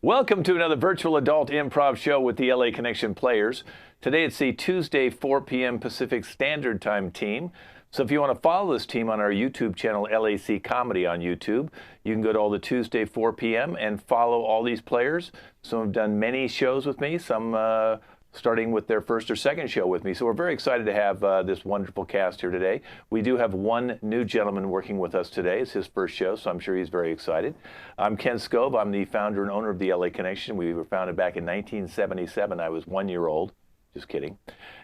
Welcome to another virtual adult improv show with the LA Connection players. Today it's the Tuesday 4 p.m. Pacific Standard Time team. So if you want to follow this team on our YouTube channel, LAC Comedy on YouTube, you can go to all the Tuesday 4 p.m. and follow all these players. Some have done many shows with me, some starting with their first or second show with me. So we're very excited to have this wonderful cast here today. We do have one new gentleman working with us today. It's his first show, so I'm sure he's very excited. I'm Ken Scobe. I'm the founder and owner of the LA Connection. We were founded back in 1977. I was 1 year old. Just kidding.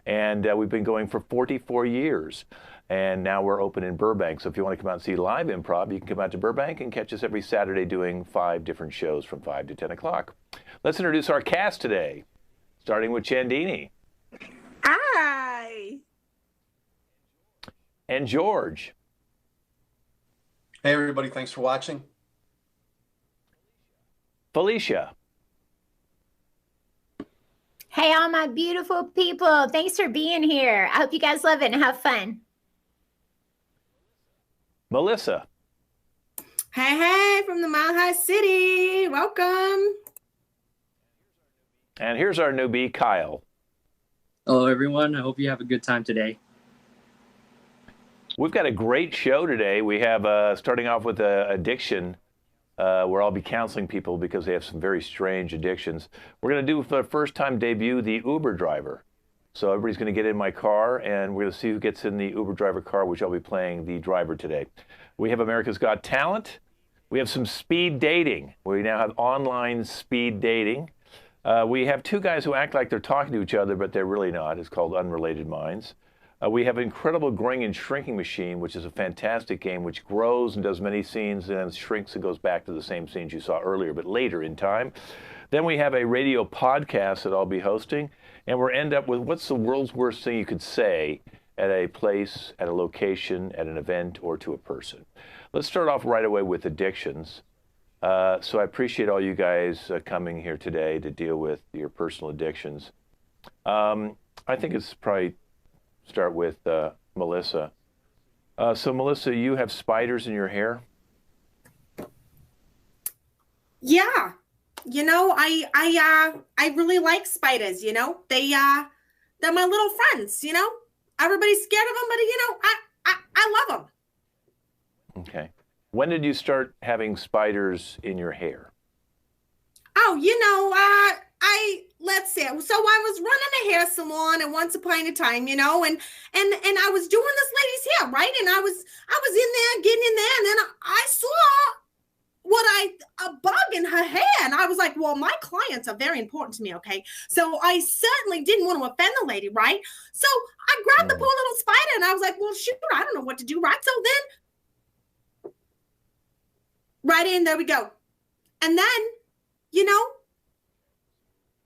And we've been going for 44 years. And now we're open in Burbank. So if you want to come out and see live improv, you can come out to Burbank and catch us every Saturday doing 5 different shows from 5 to 10 o'clock. Let's introduce our cast today. Starting with Chandini. Hi. And George. Hey, everybody. Thanks for watching. Felicia. Hey, all my beautiful people. Thanks for being here. I hope you guys love it and have fun. Melissa. Hey, from the Mile High City. Welcome. And here's our newbie, Kyle. Hello, everyone. I hope you have a good time today. We've got a great show today. We have, starting off with addiction, where I'll be counseling people because they have some very strange addictions. We're going to do, for the first time debut, the Uber driver. So everybody's going to get in my car, and we're going to see who gets in the Uber driver car, which I'll be playing the driver today. We have America's Got Talent. We have some speed dating. We now have online speed dating. We have 2 guys who act like they're talking to each other, but they're really not. It's called Unrelated Minds. We have Incredible Growing and Shrinking Machine, which is a fantastic game which grows and does many scenes and then shrinks and goes back to the same scenes you saw earlier, but later in time. Then we have a radio podcast that I'll be hosting, and we'll end up with what's the world's worst thing you could say at a place, at a location, at an event, or to a person. Let's start off right away with addictions. So I appreciate all you guys coming here today to deal with your personal addictions. I think it's probably start with Melissa. So Melissa, you have spiders in your hair? Yeah. You know, I really like spiders, you know. They're my little friends, you know. Everybody's scared of them, but you know, I love them. Okay. When did you start having spiders in your hair? Oh, you know, let's see. So I was running a hair salon at once upon a time, you know, and I was doing this lady's hair, right? And I was in there, getting in there, and then I saw a bug in her hair, and I was like, well, my clients are very important to me, okay? So I certainly didn't want to offend the lady, right? So I grabbed the poor little spider, and I was like, well, shoot, I don't know what to do, right? So then, right in, there we go. And then, you know.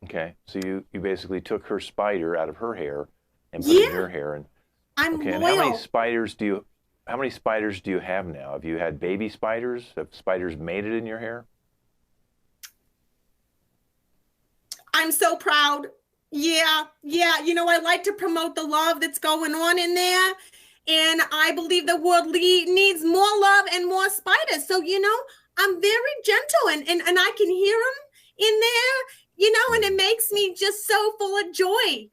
Okay, so you basically took her spider out of her hair and put it in your hair. And I'm okay, loyal. and how many spiders do you have now? Have you had baby spiders? Have spiders mated in your hair? I'm so proud. Yeah. You know, I like to promote the love that's going on in there. And I believe the world needs more love and more spiders. So, you know, I'm very gentle and I can hear them in there, you know, and it makes me just so full of joy.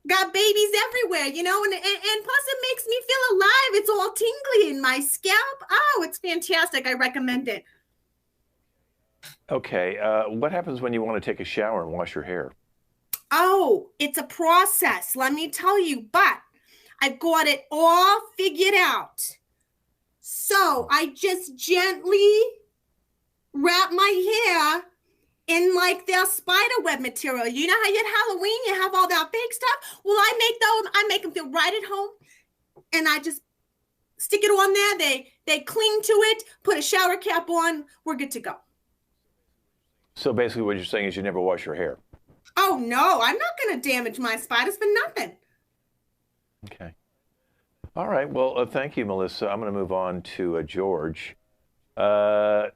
Got babies everywhere, you know, and plus it makes me feel alive. It's all tingly in my scalp. Oh, it's fantastic. I recommend it. Okay, what happens when you want to take a shower and wash your hair? Oh, it's a process, let me tell you, but I've got it all figured out. So I just gently wrap my hair in like their spider web material. You know how you at Halloween, you have all that fake stuff? Well, I make them feel right at home. And I just stick it on there. They cling to it, put a shower cap on, we're good to go. So basically what you're saying is you never wash your hair. Oh no, I'm not gonna damage my spiders for nothing. Okay. All right, well, thank you, Melissa. I'm gonna move on to George.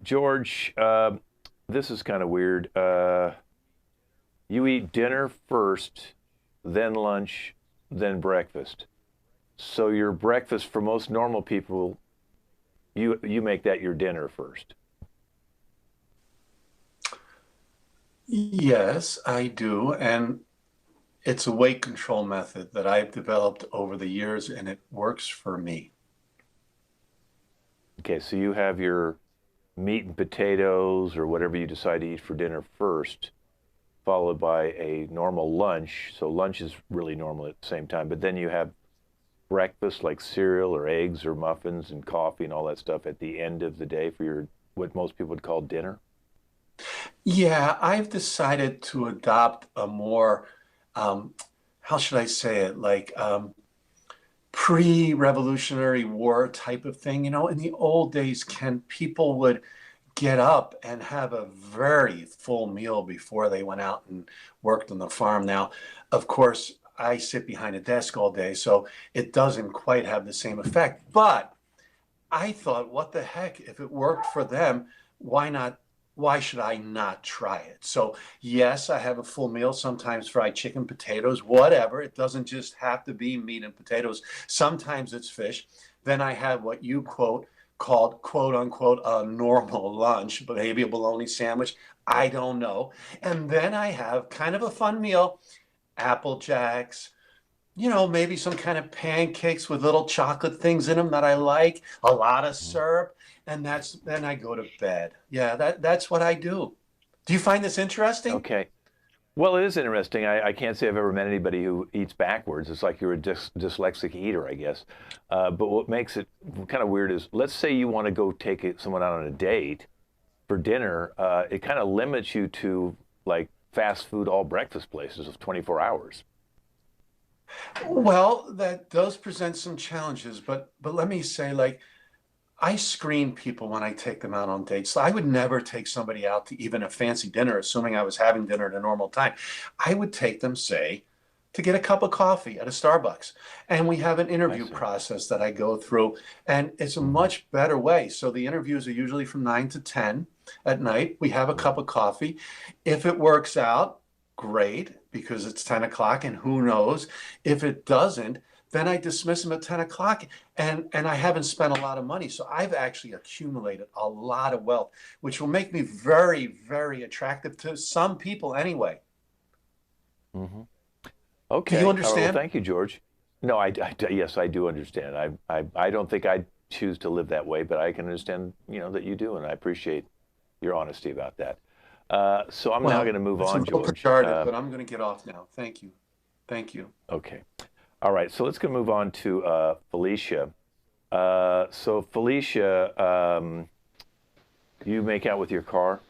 George, this is kind of weird. You eat dinner first, then lunch, then breakfast. So your breakfast, for most normal people, you make that your dinner first. Yes, I do. And it's a weight control method that I've developed over the years, and it works for me. Okay, so you have your meat and potatoes or whatever you decide to eat for dinner first, followed by a normal lunch. So lunch is really normal at the same time, but then you have breakfast like cereal or eggs or muffins and coffee and all that stuff at the end of the day for your what most people would call dinner. Yeah, I've decided to adopt a more, um, how should I say it, pre-Revolutionary War type of thing. You know, in the old days, Ken, people would get up and have a very full meal before they went out and worked on the farm. Now, of course, I sit behind a desk all day, so it doesn't quite have the same effect. But I thought, what the heck? If it worked for them, why not? Why should I not try it? So, yes, I have a full meal, sometimes fried chicken, potatoes, whatever. It doesn't just have to be meat and potatoes. Sometimes it's fish. Then I have what you called quote unquote a normal lunch, but maybe a bologna sandwich. I don't know. And then I have kind of a fun meal, Apple Jacks, you know, maybe some kind of pancakes with little chocolate things in them that I like, a lot of syrup, and then I go to bed. Yeah, that's what I do. Do you find this interesting? Okay. Well, it is interesting. I can't say I've ever met anybody who eats backwards. It's like you're a dyslexic eater, I guess. But what makes it kind of weird is, let's say you want to go take someone out on a date for dinner. It kind of limits you to like fast food, all breakfast places of 24 hours. Well, that does present some challenges, but let me say, like, I screen people when I take them out on dates. So I would never take somebody out to even a fancy dinner, assuming I was having dinner at a normal time. I would take them, say, to get a cup of coffee at a Starbucks. And we have an I interview see. process that I go through, and it's a Hmm. much better way. So the interviews are usually from 9 to 10 at night. We have a cup of coffee. If it works out, great, because it's 10 o'clock, and who knows? If it doesn't, then I dismiss them at 10 o'clock, and I haven't spent a lot of money. So I've actually accumulated a lot of wealth, which will make me very, very attractive to some people anyway. Hmm. Do you Okay. All right. Well, understand? thank you, George. No, yes, I do understand. I don't think I'd choose to live that way, but I can understand, that you do, and I appreciate your honesty about that. So I'm now Well, going to move it's a on, little George. pejorative, but I'm going to get off now. Thank you. Thank you. Okay. All right. So let's go move on to Felicia. So Felicia, you make out with your car?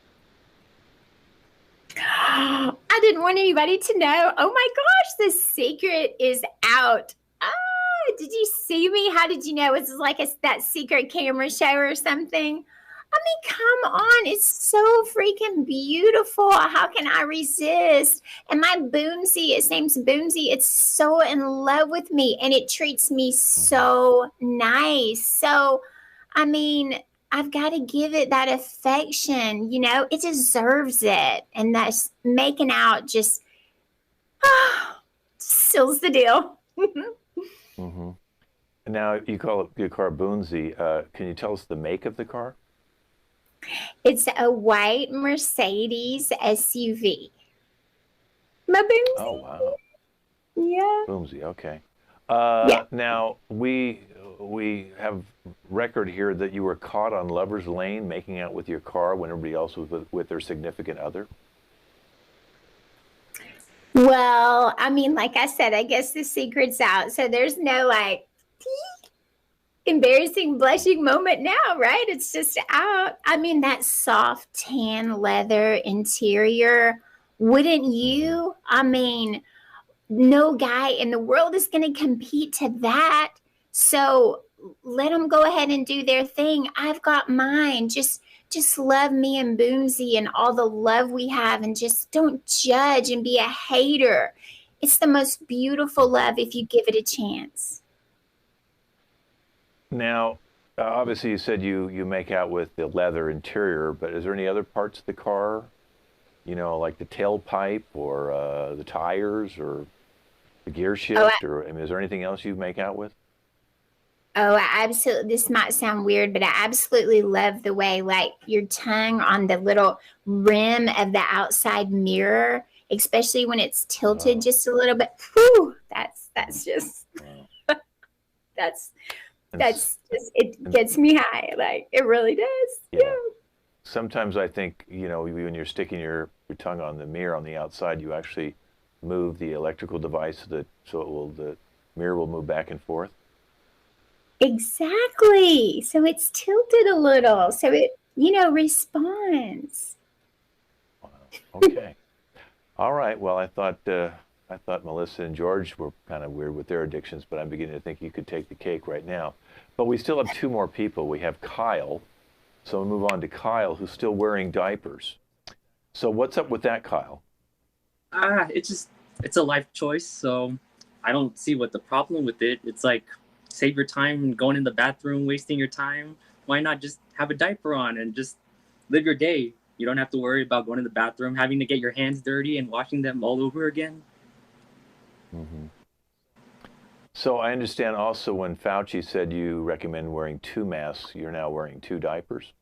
I didn't want anybody to know. Oh my gosh, the secret is out. Ah, did you see me? How did you know? Was it like that secret camera show or something? I mean, come on. It's so freaking beautiful. How can I resist? And my Boomsy, its name's Boomsy, it's so in love with me and it treats me Hmm. so nice. So, I mean, I've got to give it that affection, it deserves it. And that's making out just seals the deal. Hmm. Now you call it your car Boonsy. Can you tell us the make of the car? It's a white Mercedes SUV. My Oh, Boomsy. wow. Yeah. Boomsy. Okay. Yeah. Now we have record here that you were caught on Lover's Lane making out with your car when everybody else was with their significant other. Well, I mean, like I said, I guess the secret's out. So there's no like embarrassing blushing moment now, right? It's just out. I mean, that soft tan leather interior, wouldn't Hmm. you? I mean, no guy in the world is going to compete to that. So let them go ahead and do their thing. I've got mine. Just love me and Boomsy and all the love we have, and just don't judge and be a hater. It's the most beautiful love if you give it a chance. Now, obviously, you said you make out with the leather interior, but is there any other parts of the car? Like the tailpipe or the tires or the gear Oh, shift, or I mean, is there anything else you make out with? Oh, I absolutely, this might sound weird, but I absolutely love the way like your tongue on the little rim of the outside mirror, especially when it's tilted just a little bit. Whew, that's just Wow. that's And that's just, it gets me high. Like it really does. yeah. Sometimes I think, when you're sticking your tongue on the mirror on the outside, you actually move the electrical device so the mirror will move back and forth. Exactly. So it's tilted a little. So it, responds. Wow. Okay. All right. Well, I thought Melissa and George were kind of weird with their addictions, but I'm beginning to think you could take the cake right now. But we still have two more people. We have Kyle. So we'll move on to Kyle, who's still wearing diapers. So what's up with that, Kyle? It's a life choice. So I don't see what the problem with it. It's like, save your time going in the bathroom, wasting your time. Why not just have a diaper on and just live your day? You don't have to worry about going to the bathroom, having to get your hands dirty and washing them all over again. Mm-hmm. So I understand also when Fauci said you recommend wearing 2 masks, you're now wearing 2 diapers.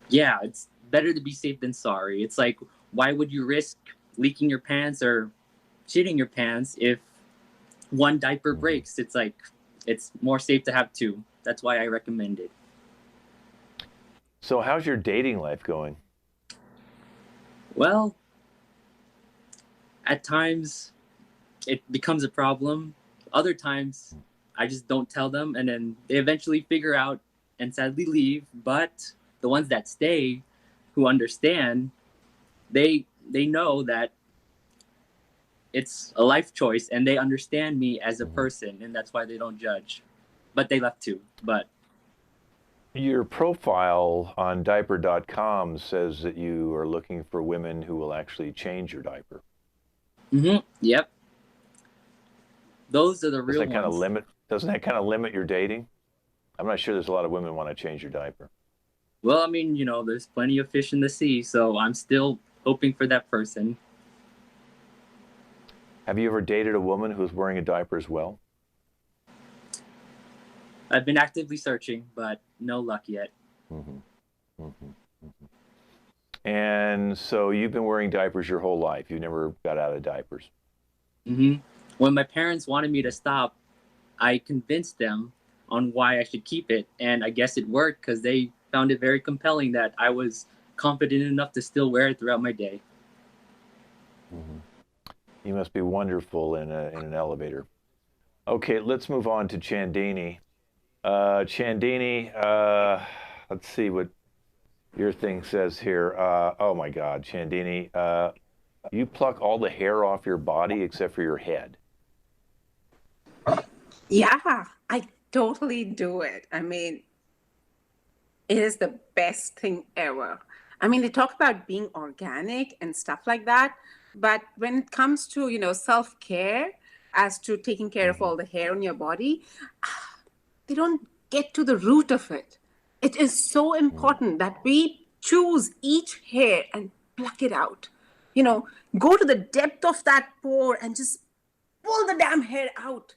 Yeah, it's better to be safe than sorry. It's like, why would you risk leaking your pants or shitting your pants if one diaper breaks? It's like, it's more safe to have 2. That's why I recommend it. So how's your dating life going? Well, at times it becomes a problem. Other times I just don't tell them, and then they eventually figure out and sadly leave. But the ones that stay, who understand, they know that it's a life choice, and they understand me as a person, and that's why they don't judge. But they left too. But your profile on diaper.com says that you are looking for women who will actually change your diaper. Yep. Those are the real ones. Doesn't that kind of limit your dating? I'm not sure there's a lot of women want to change your diaper. Well, I mean, there's plenty of fish in the sea, so I'm still hoping for that person. Have you ever dated a woman who's wearing a diaper as well? I've been actively searching, but no luck yet. And so you've been wearing diapers your whole life. You never got out of diapers. When my parents wanted me to stop, I convinced them on why I should keep it. And I guess it worked because they found it very compelling that I was confident enough to still wear it throughout my day. You must be wonderful in an elevator. Okay, let's move on to Chandini. Chandini, let's see what your thing says here. Oh my God, Chandini, you pluck all the hair off your body except for your head. Yeah, I totally do it. I mean, it is the best thing ever. I mean, they talk about being organic and stuff like that, but when it comes to, self-care, as to taking care of all the hair on your body, they don't get to the root of it. It is so important that we choose each hair and pluck it out. Go to the depth of that pore and just pull the damn hair out.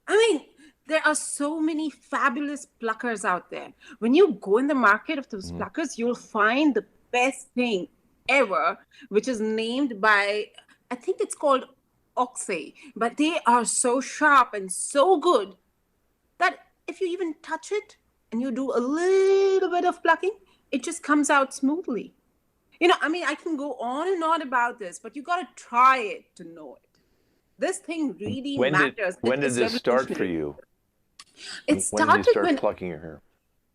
I mean, there are so many fabulous pluckers out there. When you go in the market of those pluckers, you'll find the best thing ever, which is named by, I think it's called Oxy, but they are so sharp and so good that if you even touch it and you do a little bit of plucking, it just comes out smoothly. I can go on and on about this, but you got to try it to know it. This thing really matters. When did this start for you? It started when did you start plucking your hair?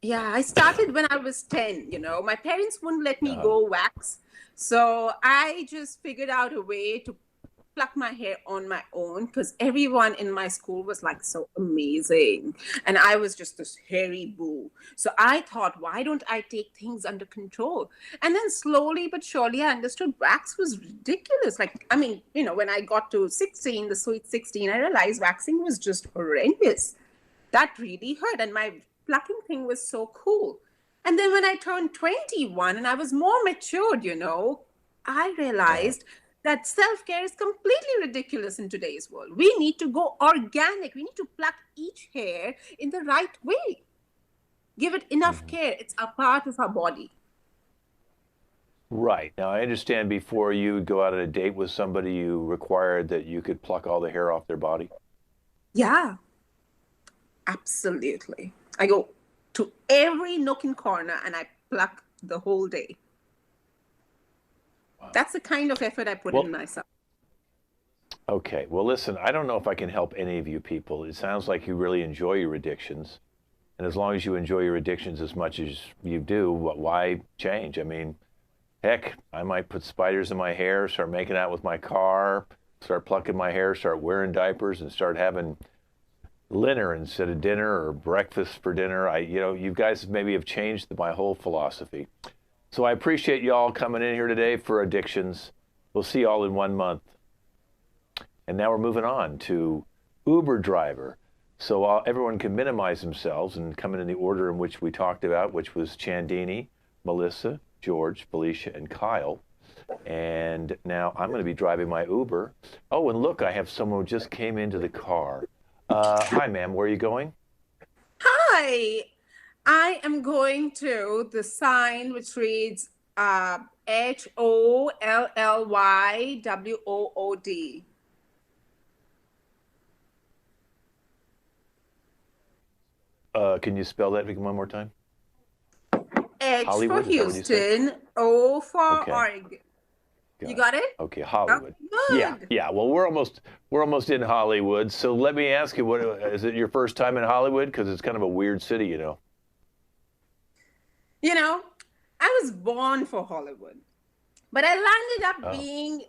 Yeah, I started when I was 10. My parents wouldn't let me go wax. So I just figured out a way to pluck my hair on my own because everyone in my school was like so amazing. And I was just this hairy boo. So I thought, why don't I take things under control? And then slowly but surely I understood wax was ridiculous. When I got to 16, the sweet 16, I realized waxing was just horrendous. That really hurt. And my plucking thing was so cool. And then when I turned 21 and I was more matured, I realized that self-care is completely ridiculous in today's world. We need to go organic. We need to pluck each hair in the right way. Give it enough care. It's a part of our body. Right. Now, I understand before you would go out on a date with somebody, you required that you could pluck all the hair off their body. Yeah, absolutely. I go to every nook and corner and I pluck the whole day. Wow. That's the kind of effort I put in myself. Okay. Well, listen, I don't know if I can help any of you people. It sounds like you really enjoy your addictions. And as long as you enjoy your addictions as much as you do, why change? I mean, heck, I might put spiders in my hair, start making out with my car, start plucking my hair, start wearing diapers, and start having dinner instead of dinner, or breakfast for dinner. You guys maybe have changed my whole philosophy. So I appreciate y'all coming in here today for addictions. We'll see y'all in 1 month. And now we're moving on to Uber driver. So everyone can minimize themselves and come in the order in which we talked about, which was Chandini, Melissa, George, Felicia, and Kyle. And now I'm going to be driving my Uber. Oh, and look, I have someone who just came into the car. Hi, ma'am. Where are you going? Hi, I am going to the sign which reads HOLLYWOOD. Can you spell that one more time? H Hollywood, for is that what you said? Houston, O for Okay. Oregon. You got it? Okay, Hollywood. Good. Yeah. Well, we're almost in Hollywood. So let me ask you, what is it your first time in Hollywood? Because it's kind of a weird city, you know. You know, I was born for Hollywood, but I landed up being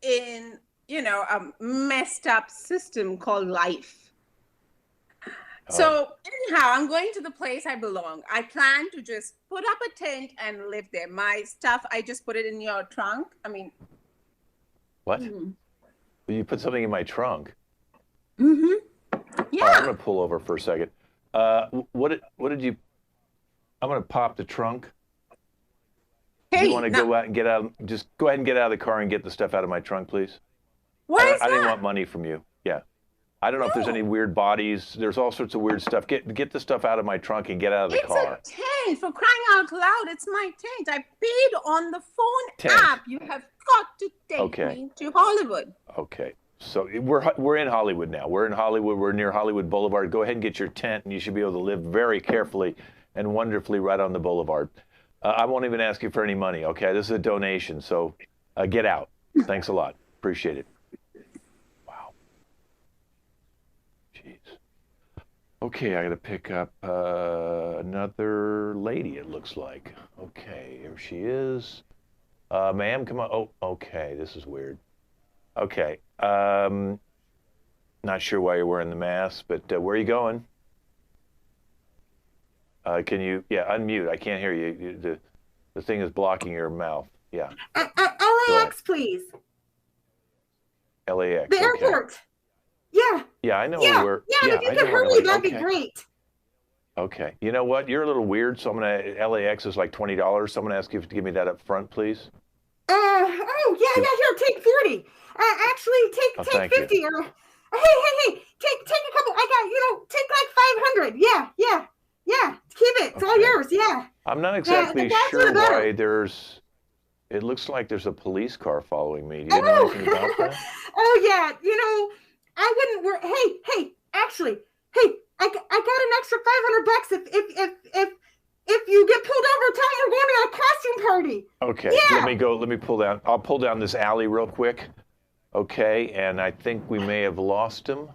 in, a messed up system called life. So anyhow, I'm going to the place I belong. I plan to just put up a tent and live there. My stuff, I just put it in your trunk. I mean. What? You put something in my trunk? Mm-hmm. Yeah. All right, I'm going to pull over for a second. What did you, I'm going to pop the trunk. Hey, you want to go out and get out, just go ahead and get out of the car and get the stuff out of my trunk, please? What is I didn't that? want money from you. Yeah. I don't know if there's any weird bodies. There's all sorts of weird stuff. Get the stuff out of my trunk and get out of the car. It's a tent, for crying out loud. It's my tent. I paid on the phone app. You have got to take me to Hollywood. Okay. So we're in Hollywood now. We're in Hollywood. We're near Hollywood Boulevard. Go ahead and get your tent, and you should be able to live very carefully and wonderfully right on the boulevard. I won't even ask you for any money, okay? This is a donation, so get out. Thanks a lot. Appreciate it. Wow. Jeez. Okay, I got to pick up another lady, it looks like. Okay, here she is. Ma'am, come on. Oh, okay, this is weird. Okay. Not sure why you're wearing the mask, but where are you going? Can you, unmute. I can't hear you. The thing is blocking your mouth. Yeah. LAX, please. LAX. The airport. Yeah. Yeah, I know Yeah, where. if you could hurry, that'd be great. Okay. You know what? You're a little weird, so LAX is like $20, so I'm going to ask you to give me that up front, please. Yeah, here, take 40. Actually, take 50. Or, hey, take a couple. I got, take like 500. Yeah. Keep it. It's all yours. Yeah. I'm not exactly sure why it looks like there's a police car following me. Do you know anything about that? Oh, yeah. I wouldn't worry. Hey, actually, I got an extra $500 if you get pulled over, tell me you're going to a costume party. Okay, yeah. Let me pull down. I'll pull down this alley real quick. Okay, and I think we may have lost him.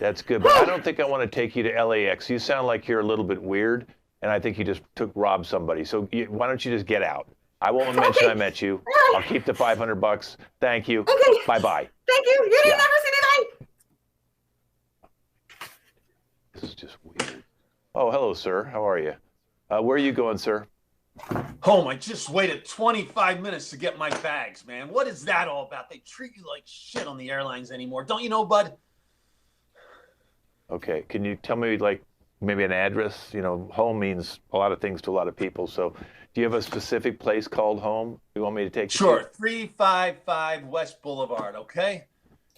That's good, but I don't think I want to take you to LAX. You sound like you're a little bit weird, and I think you just robbed somebody. So why don't you just get out? I won't mention I met you. I'll keep the $500. Thank you. Okay. Bye-bye. Thank you. You didn't never see me. This is just weird. Oh, hello, sir. How are you? Where are you going, sir? Home. I just waited 25 minutes to get my bags, man. What is that all about? They treat you like shit on the airlines anymore. Don't you know, bud? Okay. Can you tell me, like, maybe an address? You know, home means a lot of things to a lot of people. So do you have a specific place called home you want me to take you Sure, to? 355 West Boulevard, okay?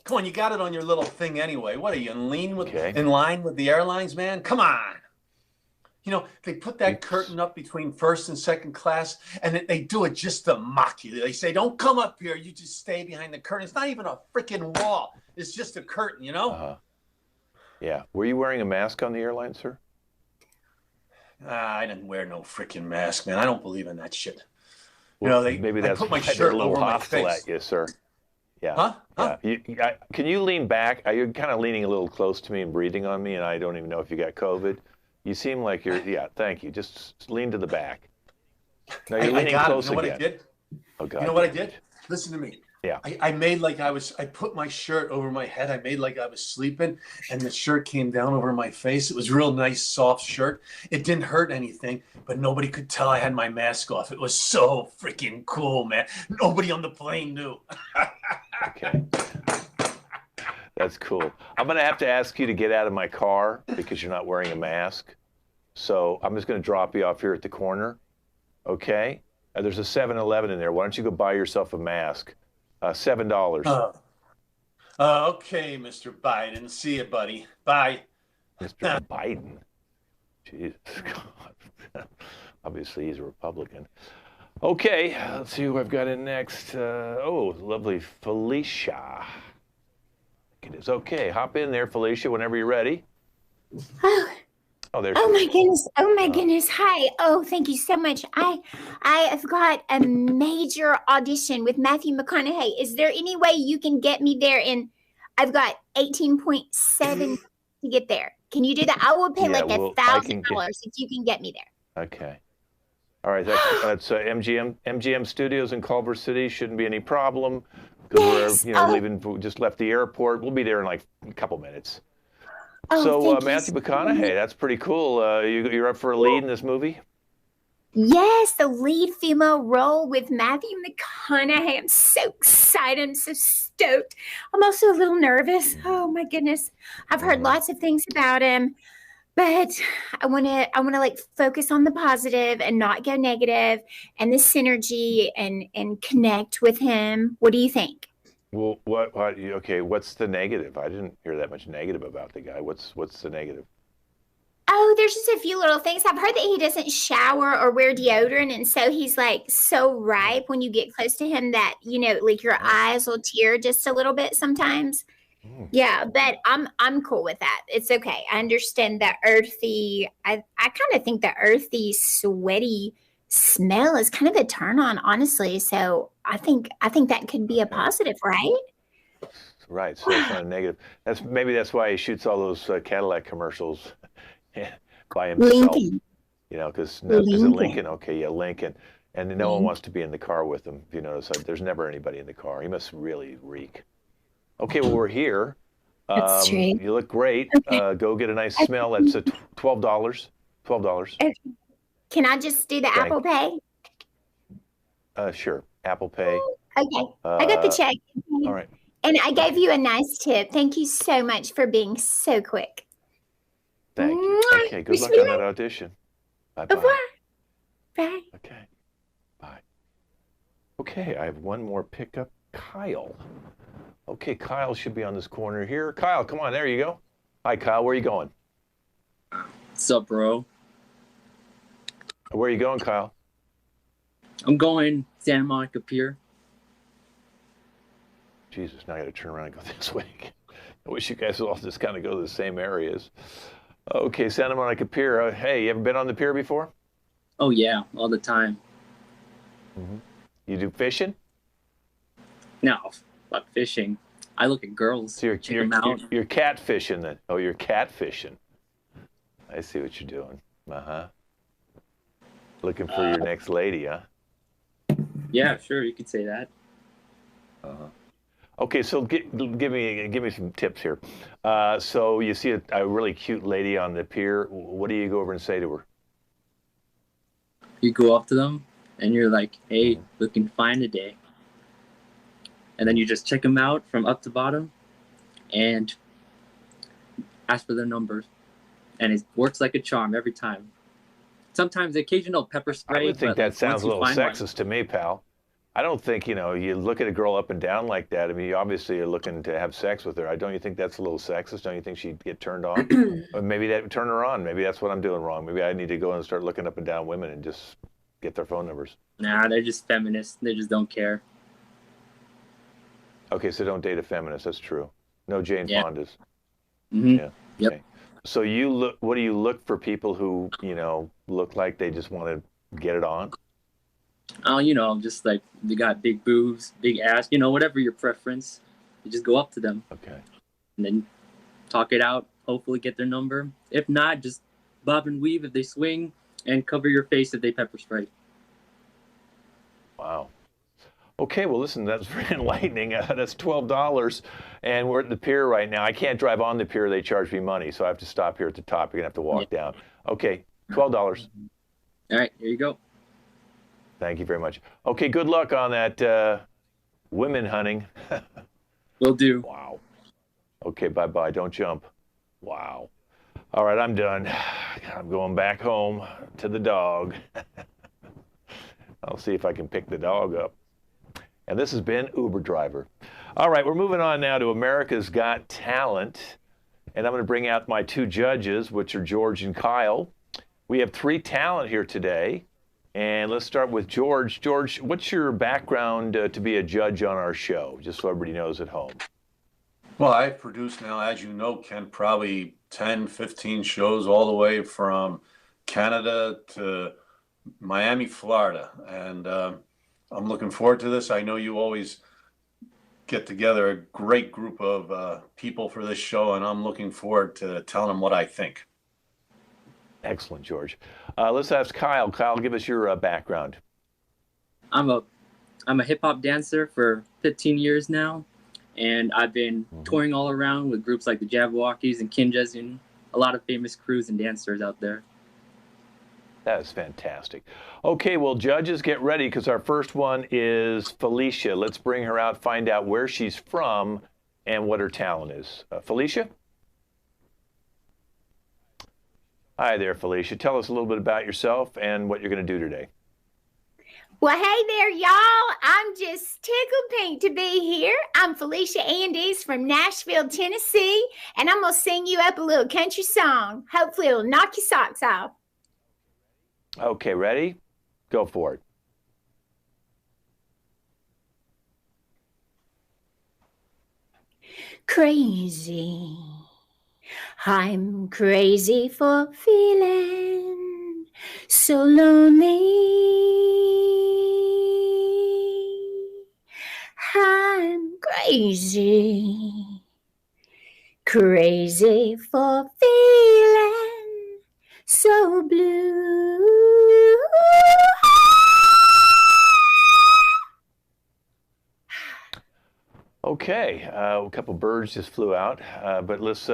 Come on, you got it on your little thing anyway. What are you, Okay. in line with the airlines, man? Come on. You know, they put that curtain up between first and second class, and they do it just to mock you. They say, don't come up here. You just stay behind the curtain. It's not even a freaking wall. It's just a curtain, you know? Uh-huh. Yeah. Were you wearing a mask on the airline, sir? I didn't wear no freaking mask, man. I don't believe in that shit. Well, You know, maybe I that's put my why they're shirt a little over my hostile face. at you, sir. Yeah. Huh? Yeah. Can you lean back? You're kind of leaning a little close to me and breathing on me, and I don't even know if you got COVID. You seem like you're, yeah, thank you. Just lean to the back. No, you're leaning close You know what again. I did? Oh, God. You know what I did? Listen to me. Yeah. I made like I put my shirt over my head. I made like I was sleeping, and the shirt came down over my face. It was a real nice, soft shirt. It didn't hurt anything, but nobody could tell I had my mask off. It was so freaking cool, man. Nobody on the plane knew. Okay. That's cool. I'm going to have to ask you to get out of my car because you're not wearing a mask. So I'm just going to drop you off here at the corner. Okay? There's a 7-Eleven in there. Why don't you go buy yourself a mask? $7. Okay, Mr. Biden. See you, buddy. Bye. Mr. Biden. Jesus God. Obviously, he's a Republican. Okay, let's see who I've got in next. Oh, lovely Felicia. It is okay. Hop in there, Felicia, whenever you're ready. Oh, there's. Oh my goodness. Oh my goodness. Hi. Oh, thank you so much. I have got a major audition with Matthew McConaughey. Is there any way you can get me there I've got 18.7 to get there. Can you do that? I will pay like $1,000 if you can get me there. Okay. All right. That's MGM Studios in Culver City. Shouldn't be any problem because we're leaving. Just left the airport. We'll be there in like a couple minutes. So Matthew McConaughey, that's pretty cool. You're up for a lead in this movie? Yes, the lead female role with Matthew McConaughey. I'm so excited. I'm so stoked. I'm also a little nervous. Oh my goodness. I've heard lots of things about him, but I want to like focus on the positive and not go negative and the synergy and connect with him. What do you think? Well, okay, what's the negative? I didn't hear that much negative about the guy. What's the negative? Oh, there's just a few little things. I've heard that he doesn't shower or wear deodorant, and so he's like so ripe when you get close to him that, like your eyes will tear just a little bit sometimes. Yeah, but I'm cool with that. It's okay. I understand the earthy. I kind of think the earthy, sweaty smell is kind of a turn on, honestly. So I think that could be a positive, right? Right. So it's not a negative. Maybe that's why he shoots all those Cadillac commercials by himself. Lincoln. Because is it Lincoln? Okay, yeah, Lincoln. And no one wants to be in the car with him. If you notice, there's never anybody in the car. He must really reek. Okay, well, we're here. That's true. You look great. Okay. Go get a nice smell. That's $12. $12. Okay. Can I just do the Apple Pay? Sure. Apple Pay. Okay. I got the check. All right. And I gave you a nice tip. Thank you so much for being so quick. Thank you. Okay, good luck on that audition. Bye-bye. Au revoir. Bye. Okay. Bye. Okay, I have one more pickup. Kyle. Okay, Kyle should be on this corner here. Kyle, come on. There you go. Hi, Kyle. Where are you going? What's up, bro? Where are you going, Kyle? I'm going Santa Monica Pier. Jesus, now I got to turn around and go this way. I wish you guys would all just kind of go to the same areas. Okay, Santa Monica Pier. Hey, you ever been on the pier before? Oh, yeah, all the time. Mm-hmm. You do fishing? No, fuck fishing. I look at girls. So you're catfishing then. Oh, you're catfishing. I see what you're doing. Uh-huh. Looking for your next lady, huh? Yeah, sure, you could say that. Uh-huh. Okay, so give me some tips here. So you see a really cute lady on the pier. What do you go over and say to her? You go up to them and you're like, "Hey, looking fine today." And then you just check them out from up to bottom and ask for their numbers. and it works like a charm every time. Sometimes the occasional pepper spray. I would think but, that like, sounds once a you little find sexist one- to me, pal. I don't think, you know, you look at a girl up and down like that. I mean, you obviously are looking to have sex with her. Don't you think that's a little sexist? Don't you think she'd get turned on? Or maybe that would turn her on. Maybe that's what I'm doing wrong. Maybe I need to go and start looking up and down women and just get their phone numbers. Nah, they're just feminists. They just don't care. Okay, so don't date a feminist. That's true. No Jane Yeah. Fondas. Mm-hmm. Yeah. Yep. Okay. So you look. What do you look for? People who, you know, look like they just want to get it on. Oh, you know, just like they got big boobs, big ass, you know, whatever your preference. You just go up to them Okay. and then talk it out. Hopefully, get their number. If not, just bob and weave if they swing, and cover your face if they pepper spray. Wow. Okay, well, listen, that's very enlightening. That's $12, and we're at the pier right now. I can't drive on the pier. They charge me money, so I have to stop here at the top. You're going to have to walk down. Okay, $12. All right, here you go. Thank you very much. Okay, good luck on that women hunting. Will do. Wow. Okay, bye-bye. Don't jump. Wow. All right, I'm done. I'm going back home to the dog. I'll see if I can pick the dog up. And this has been Uber Driver. All right, we're moving on now to America's Got Talent. And I'm going to bring out my two judges, which are George and Kyle. We have 3 talent here today. And let's start with George. George, what's your background to be a judge on our show, just so everybody knows at home? Well, I've produced now, as you know, Ken, probably 10, 15 shows all the way from Canada to Miami, Florida. And I'm looking forward to this. I know you always get together a great group of people for this show, and I'm looking forward to telling them what I think. Excellent, George. Let's ask Kyle. Kyle, give us your background. I'm a hip hop dancer for 15 years now, and I've been touring all around with groups like the Jabberwockies and Kinjas and a lot of famous crews and dancers out there. That is fantastic. Okay, well, judges, get ready because our first one is Felicia. Let's bring her out, find out where she's from and what her talent is. Felicia? Hi there, Felicia. Tell us a little bit about yourself and what you're going to do today. Well, hey there, y'all. I'm just tickled pink to be here. I'm Felicia Andes from Nashville, Tennessee, and I'm going to sing you up a little country song. Hopefully it'll knock your socks off. Okay, ready? Go for it. Crazy. I'm crazy for feeling so lonely. I'm crazy, crazy for feeling so blue. Okay, a couple birds just flew out, but let's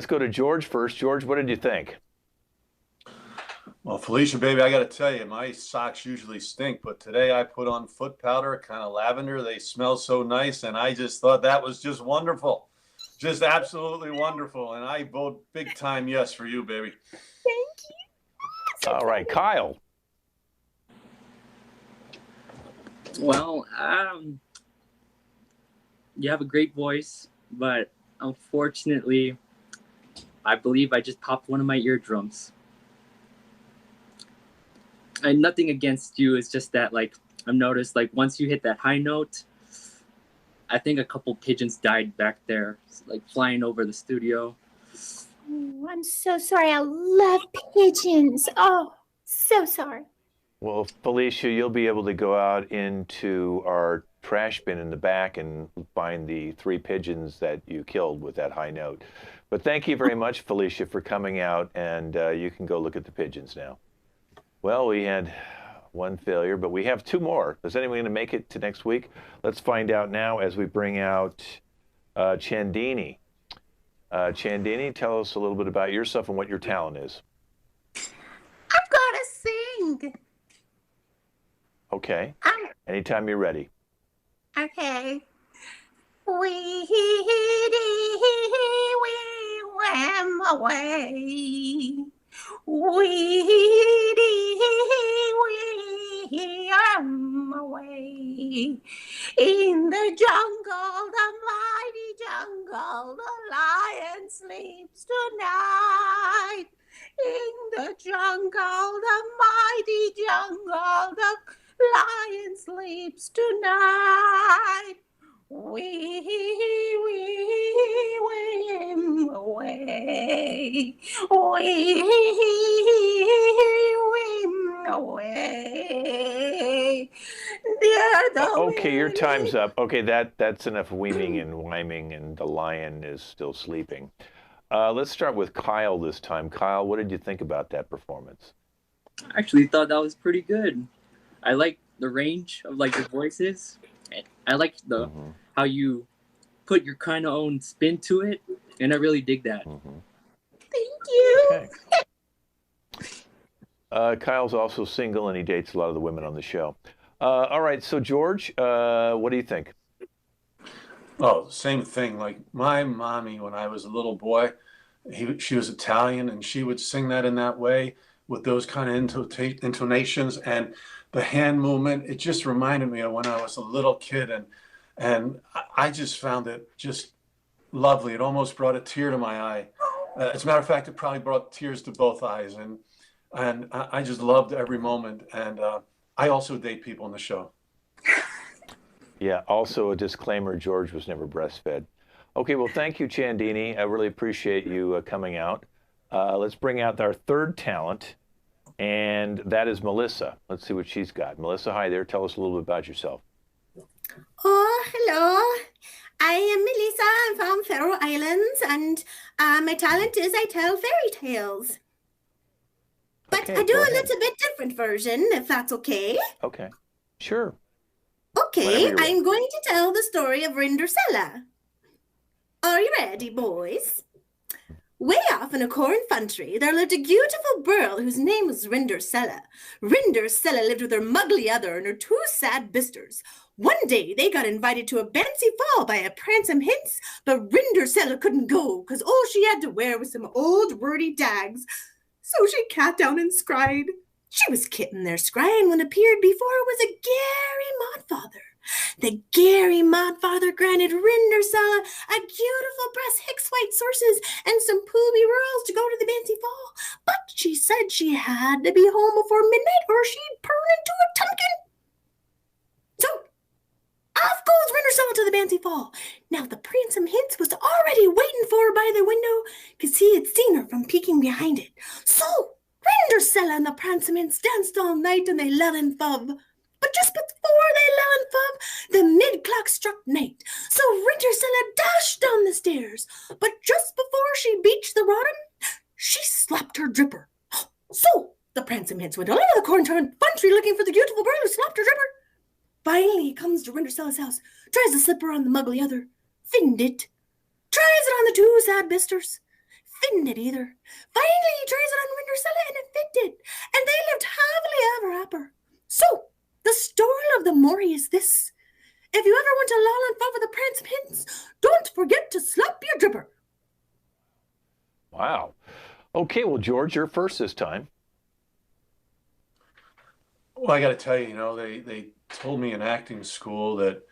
go to George first. George, what did you think? Well, Felicia, baby, I got to tell you, my socks usually stink, but today I put on foot powder, kind of lavender. They smell so nice, and I just thought that was just wonderful. Just absolutely wonderful. And I vote big time yes for you, baby. Thank you. All right, Kyle. Well, you have a great voice, but unfortunately, I believe I just popped one of my eardrums. And nothing against you, it's just that, like, I've noticed, like, once you hit that high note, I think a couple pigeons died back there, like, flying over the studio. Oh, I'm so sorry. I love pigeons. Oh, so sorry. Well, Felicia, you'll be able to go out into our trash bin in the back and find the 3 pigeons that you killed with that high note. But thank you very much, Felicia, for coming out, and you can go look at the pigeons now. Well, we had 1 failure, but we have 2 more. Is anyone going to make it to next week? Let's find out now as we bring out Chandini. Chandini, tell us a little bit about yourself and what your talent is. I'm gonna sing. Okay. Anytime you're ready. Okay. swam away. We away. In the jungle, the mighty jungle, the lion sleeps tonight. In the jungle, the mighty jungle, the lion sleeps tonight. We swim away. We swim away. Okay, your time's up. Okay, that's enough weeming and whyming, and the lion is still sleeping. Let's start with Kyle this time. Kyle, what did you think about that performance? I actually thought that was pretty good. I like the range of like the voices. I like the how you put your kind of own spin to it, and I really dig that. Thank you. Okay. Kyle's also single, and he dates a lot of the women on the show. All right, so George, what do you think? Oh, same thing. Like my mommy, when I was a little boy, she was Italian, and she would sing that in that way with those kind of intonations and the hand movement. It just reminded me of when I was a little kid, and I just found it just lovely. It almost brought a tear to my eye. As a matter of fact, it probably brought tears to both eyes, and I just loved every moment. And I also date people on the show. Yeah, also a disclaimer, George was never breastfed. Okay, well, thank you, Chandini. I really appreciate you coming out. Let's bring out our third talent, and that is Melissa. Let's see what she's got. Melissa, hi there. Tell us a little bit about yourself. Oh, hello. I am Melissa. I'm from Faroe Islands, and my talent is I tell fairy tales. But Okay, I do go a ahead. little bit different version, if that's okay. Okay, sure. Okay, Whatever you're I'm going to tell the story of Rindersella. Are you ready, boys? Way off in a corn country, there lived a beautiful girl whose name was Rindersella. Rindersella lived with her muggly other and her two sad bisters. One day, they got invited to a fancy ball by a pransome hince, but Rindersella couldn't go, because all she had to wear was some old wordy dags. So she cat down and scried. She was kittin' there scrying when appeared before her was a Gary Modfather. The Gary Modfather granted Rindersella a beautiful breast Hicks white sources and some pooby rolls to go to the fancy ball, but she said she had to be home before midnight or she'd turn into a tumpkin. So off goes Rindersella to the fancy ball. Now the pransome hince was already waiting for her by the window, because he had seen her from peeking behind it. So Rindersella and the pransome hince danced all night and they love and fub. But just before they love and fub, the mid-clock struck night. So Rindersella dashed down the stairs. But just before she beached the bottom, she slapped her dripper. So the pransome hince went all over the corn country looking for the beautiful girl who slapped her dripper. Finally, he comes to Rindersella's house, tries to slip her on the muggly other, finned it. Tries it on the two sad bisters, finned it either. Finally, he tries it on Rindersella and it fitted, and they lived happily ever after. So, the story of the Maury is this. If you ever want to lull and fub with a pransome hince, don't forget to slap your dripper. Wow. Okay, well, George, you're first this time. Well, I got to tell you, they told me in acting school that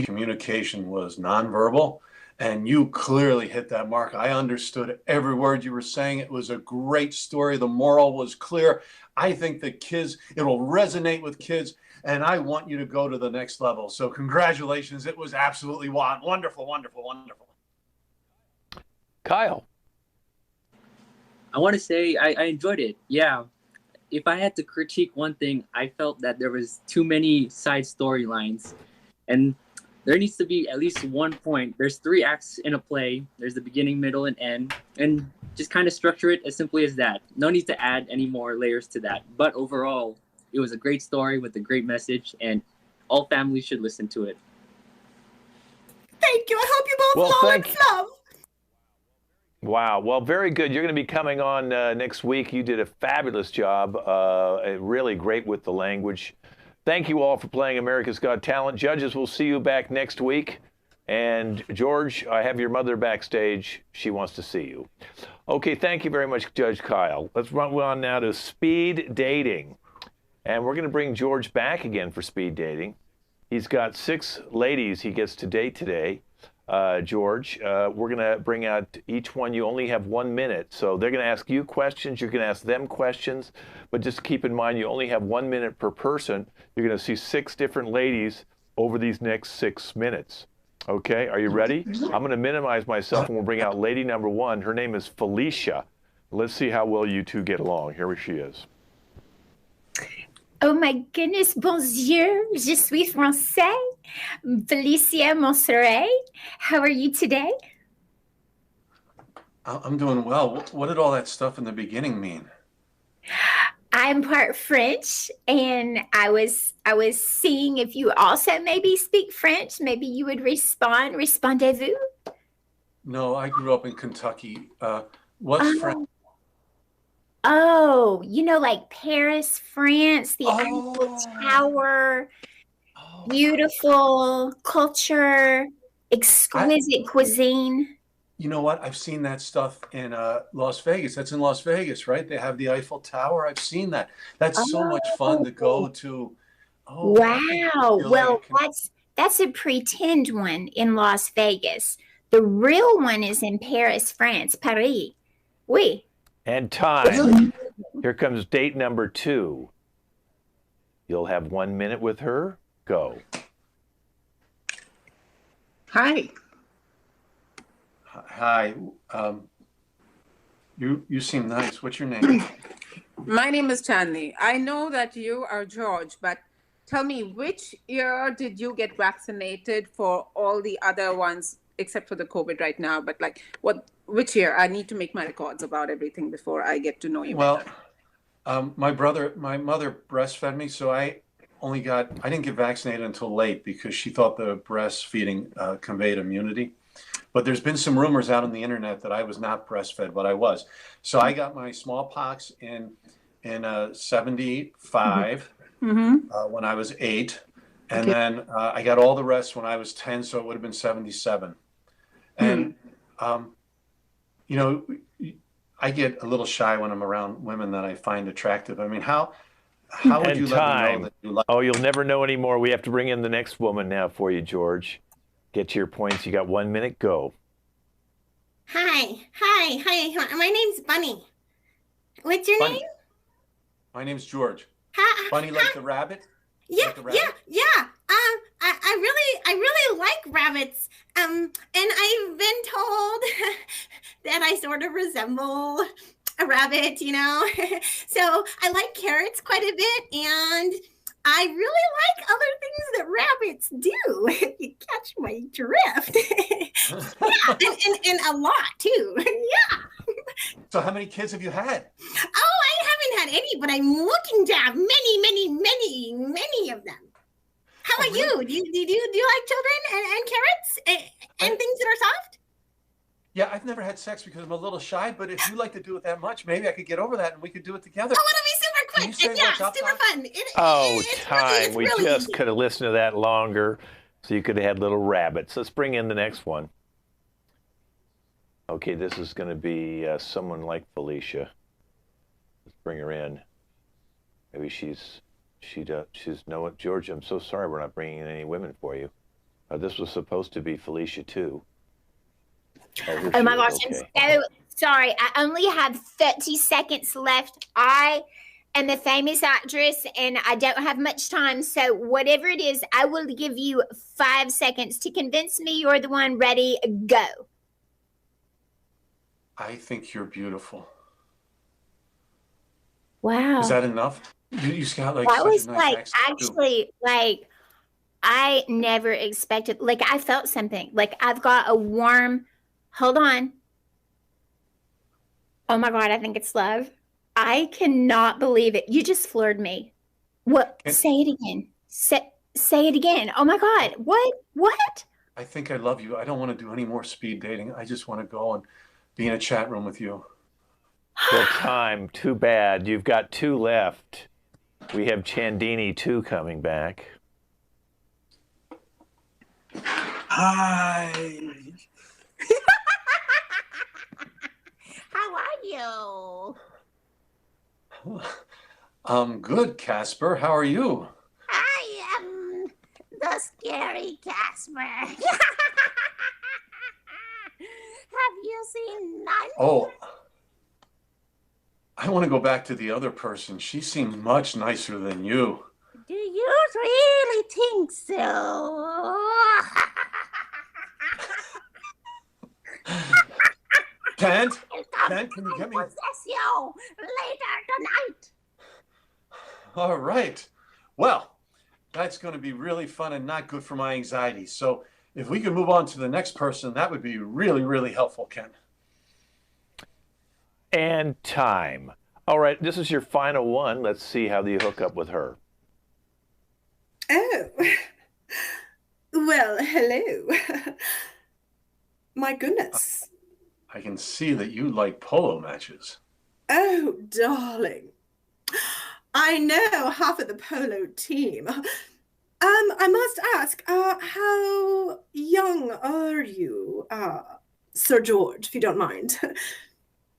communication was nonverbal, and you clearly hit that mark. I understood every word you were saying. It was a great story. The moral was clear. I think the kids, it will resonate with kids, and I want you to go to the next level. So congratulations. It was absolutely wonderful, wonderful, wonderful. Kyle. I want to say I enjoyed it. Yeah. If I had to critique one thing, I felt that there was too many side storylines, and there needs to be at least one point. There's 3 acts in a play. There's the beginning, middle, and end, and just kind of structure it as simply as that. No need to add any more layers to that. But overall, it was a great story with a great message, and all families should listen to it. Thank you. I hope you both lull and flub. Wow. Well, very good. You're going to be coming on next week. You did a fabulous job. Really great with the language. Thank you all for playing America's Got Talent. Judges, we'll see you back next week. And George, I have your mother backstage. She wants to see you. Okay, thank you very much, Judge Kyle. Let's run on now to speed dating. And we're going to bring George back again for speed dating. He's got 6 ladies he gets to date today. George, we're going to bring out each one. You only have 1 minute. So they're going to ask you questions. You're going to ask them questions. But just keep in mind, you only have 1 minute per person. You're going to see 6 different ladies over these next 6 minutes. Okay, are you ready? I'm going to minimize myself and we'll bring out lady number 1. Her name is Felicia. Let's see how well you two get along. Here she is. Oh my goodness, bonjour, je suis français. Felicia Monserrat. How are you today? I'm doing well. What did all that stuff in the beginning mean? I'm part French, and I was seeing if you also maybe speak French. Maybe you would respond. Respondez-vous? No, I grew up in Kentucky. What's French? Oh, like Paris, France, the Eiffel Tower, beautiful culture, exquisite cuisine. You know what? I've seen that stuff in Las Vegas. That's in Las Vegas, right? They have the Eiffel Tower. I've seen that. That's so much fun to go to. Oh, wow. Well, that's a pretend one in Las Vegas. The real one is in Paris, France, Paris. Oui. And time. Here comes date number 2. You'll have 1 minute with her. Go. Hi. Hi. You seem nice. What's your name? My name is Chandni. I know that you are George, but tell me, which year did you get vaccinated for all the other ones, except for the COVID right now? But which year? I need to make my records about everything before I get to know you better. My mother breastfed me, so I didn't get vaccinated until late because she thought the breastfeeding conveyed immunity. But there's been some rumors out on the internet that I was not breastfed, but I was. So I got my smallpox in 75 when I was 8. And then I got all the rest when I was 10, so it would have been 77. And, I get a little shy when I'm around women that I find attractive. I mean, how would you let me know that you like? Oh, you'll never know anymore. We have to bring in the next woman now for you, George. Get to your points. You got 1 minute. Go. Hi. My name's Bunny. What's your name? My name's George. Bunny like the rabbit? Yeah, Like the rabbit? yeah. I really like rabbits. And I've been told that I sort of resemble a rabbit, So I like carrots quite a bit, and I really like other things that rabbits do. If you catch my drift. Yeah, and a lot too. Yeah. So how many kids have you had? Oh, I haven't had any, but I'm looking to have many of them. How about you? Do you like children and carrots and things that are soft? Yeah, I've never had sex because I'm a little shy, but if you like to do it that much, maybe I could get over that and we could do it together. Oh, it'll be super quick. Yeah, super fun. Time. We just could have listened to that longer so you could have had little rabbits. Let's bring in the next one. Okay, this is going to be someone like Felicia. Let's bring her in. Maybe she's no, George, I'm so sorry we're not bringing in any women for you. This was supposed to be Felicia too. Oh my gosh, okay. I'm so sorry. I only have 30 seconds left. I am a famous actress and I don't have much time. So whatever it is, I will give you 5 seconds to convince me you're the one. Ready, go. I think you're beautiful. Wow. Is that enough? You got like that such was a nice like accent, actually too. like I never expected, like I felt something, like I've got a warm, hold on. Oh my God, I think it's love. I cannot believe it. You just floored me. What? Say it again. Say it again. Oh my God. What? I think I love you. I don't want to do any more speed dating. I just want to go and be in a chat room with you. Well, time. Too bad. You've got 2 left. We have Chandini 2 coming back. Hi. How are you? I'm good, Casper. How are you? I am the scary Casper. Have you seen none? Oh, I want to go back to the other person. She seemed much nicer than you. Do you really think so? Kent, can you get me? Possess you later tonight. All right. Well, that's going to be really fun and not good for my anxiety. So if we could move on to the next person, that would be really, really helpful, Ken. And time. All right, this is your final one. Let's see how you hook up with her. Oh, well, hello. My goodness. I can see that you like polo matches. Oh, darling. I know half of the polo team. I must ask, how young are you, Sir George, if you don't mind?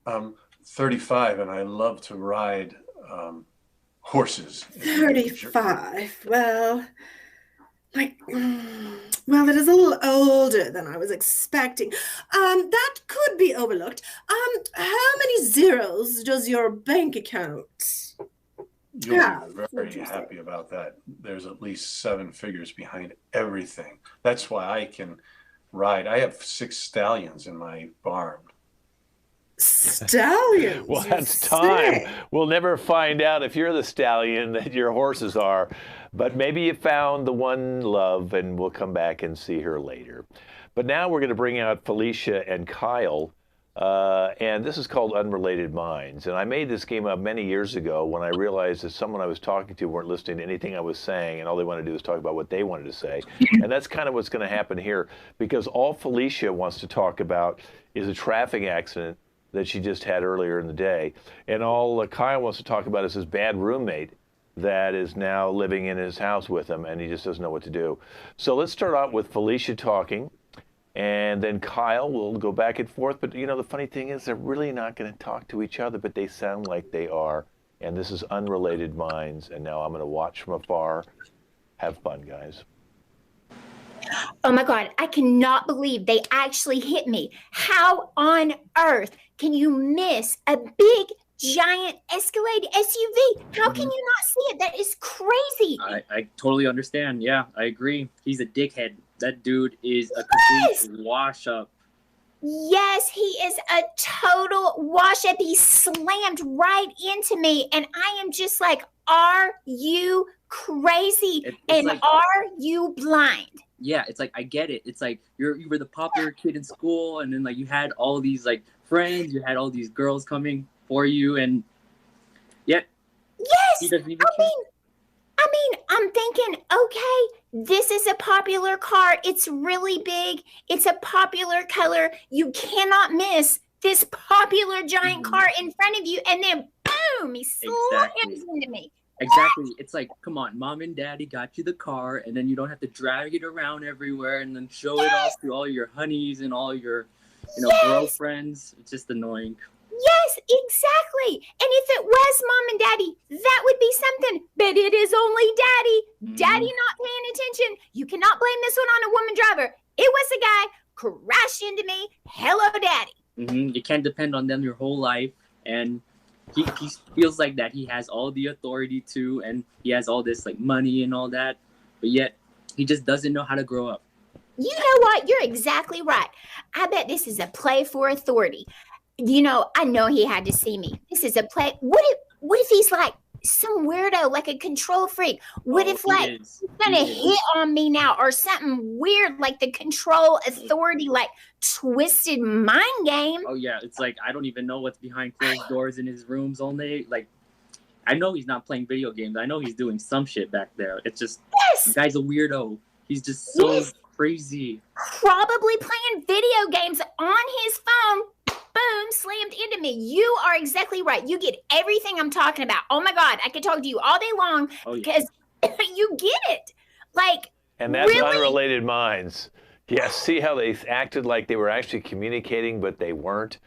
I'm 35 and I love to ride horses. 35. Well, well, it is a little older than I was expecting. That could be overlooked. How many zeros does your bank account? You'll be very happy about that. There's at least 7 figures behind everything. That's why I can ride. I have 6 stallions in my barn. Stallions? Well, that's time. We'll never find out if you're the stallion that your horses are, but maybe you found the one love, and we'll come back and see her later. But now we're going to bring out Felicia and Kyle, and this is called Unrelated Minds. And I made this game up many years ago when I realized that someone I was talking to weren't listening to anything I was saying, and all they wanted to do was talk about what they wanted to say. And that's kind of what's going to happen here, because all Felicia wants to talk about is a traffic accident that she just had earlier in the day. And all Kyle wants to talk about is his bad roommate that is now living in his house with him, and he just doesn't know what to do. So let's start out with Felicia talking, and then Kyle will go back and forth. But, you know, the funny thing is they're really not going to talk to each other, but they sound like they are. And this is Unrelated Minds, and now I'm going to watch from afar. Have fun, guys. Oh my God, I cannot believe they actually hit me. How on earth can you miss a big, giant Escalade SUV? How can you not see it? That is crazy. I totally understand. Yeah, I agree. He's a dickhead. That dude is a complete wash up. Yes, he is a total wash up. He slammed right into me, and I am just like, are you crazy? And like, are you blind? Yeah, it's like, I get it. It's like you were the popular kid in school, and then like you had all these like friends, you had all these girls coming for you, and yet yes, he doesn't even I mean, I'm thinking, okay, this is a popular car. It's really big. It's a popular color. You cannot miss this popular giant car in front of you, and then boom, he slams into me. Exactly. It's like, come on, mom and daddy got you the car, and then you don't have to drag it around everywhere and then show it off to all your honeys and all your, girlfriends. It's just annoying. Yes, exactly. And if it was mom and daddy, that would be something. But it is only daddy. Daddy not paying attention. You cannot blame this one on a woman driver. It was a guy crashed into me. Hello, daddy. You can't depend on them your whole life, and he feels like that he has all the authority to, and he has all this like money and all that, but yet he just doesn't know how to grow up. You know what? You're exactly right. I bet this is a play for authority. You know, I know he had to see me. This is a play. What if he's like some weirdo, like a control freak? What if like he's gonna hit on me now or something weird, like the control authority, like twisted mind game? Oh yeah, it's like I don't even know what's behind closed doors in his rooms all day. Like I know he's not playing video games. I know he's doing some shit back there. It's just the guy's a weirdo. He's just so crazy. Probably playing video games on his phone. Boom, slammed into me. You are exactly right. You get everything I'm talking about. Oh my God, I could talk to you all day long because you get it. Like, and that's really? Unrelated Minds. Yeah, see how they acted like they were actually communicating, but they weren't?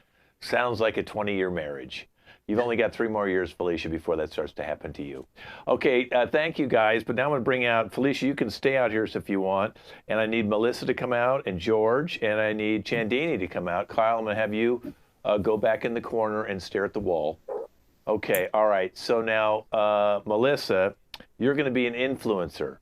Sounds like a 20-year marriage. You've only got 3 more years, Felicia, before that starts to happen to you. Okay, thank you guys. But now I'm going to bring out Felicia. You can stay out here if you want. And I need Melissa to come out and George, and I need Chandini to come out. Kyle, I'm going to have you go back in the corner and stare at the wall. Okay, all right. So now, Melissa, you're going to be an influencer.